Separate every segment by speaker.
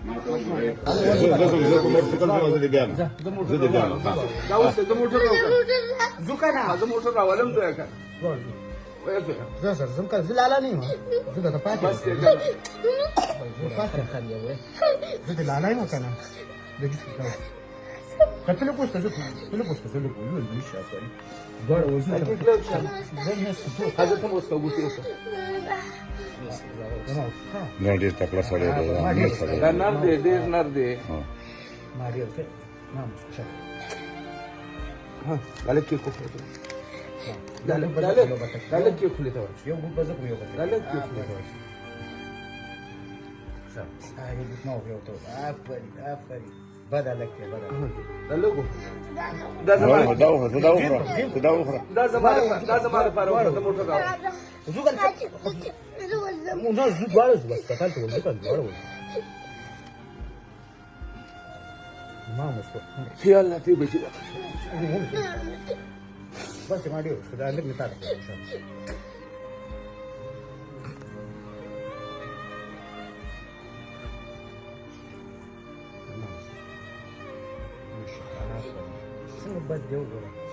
Speaker 1: मोटर रावायला
Speaker 2: सर जमका लाला नहीं हो जुदा तो पाते
Speaker 1: बस
Speaker 2: पाते खाली है जुदा लाला ही मकाना देखिए كتلو بوسكا زوك كتلو بوسكا زوك يقولوا لي مش عارفين قالوا وزنا
Speaker 1: هذا كم بوسكا قلت لك
Speaker 3: No, di sta plaza de
Speaker 1: ده النار دي النار دي
Speaker 2: ما دير في نعم شاف
Speaker 1: ها قال لك كيف لا لا قال لك كيف اللي توش
Speaker 2: يوم بزق ويوم
Speaker 1: قال لك كيف اللي توش
Speaker 2: شاف هاي بتنور يوم تو افري بدل لك بدل
Speaker 1: قال له ده زمان
Speaker 3: ده أخرى
Speaker 1: ده زمان فاروق ده موتر راو
Speaker 2: زوج مو ناس زوج وارز بس قتلت والزوج وارز ما مسكو
Speaker 1: يلا تيجي كده
Speaker 2: بس ما ديو كده عندك نتاع شنو بدي ولا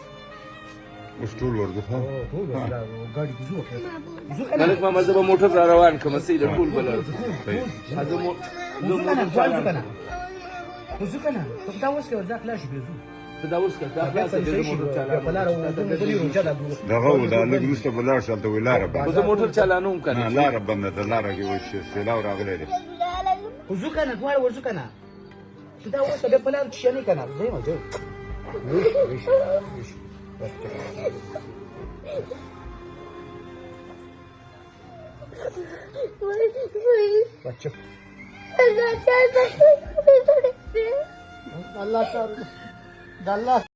Speaker 3: مش طول ورده ها
Speaker 2: هو لا قاعد يزوق
Speaker 1: قال لك ما مزبا موتر روان كما سيد الفول بلد هذا
Speaker 2: وزكنا تداوس كده ذاك لاش بيزو
Speaker 1: تداوس كده خلاص موتر چالان
Speaker 3: ده هو ده اللي جلست بلاش انت ولا رب
Speaker 1: بس موتر چالانوم کنه
Speaker 3: لا رب ده لا رجي وش سلا وراغله دي
Speaker 2: وزكنا دوار وزكنا تداوس كده بلان تشاني كنا زي ما جو بچه الله تعالی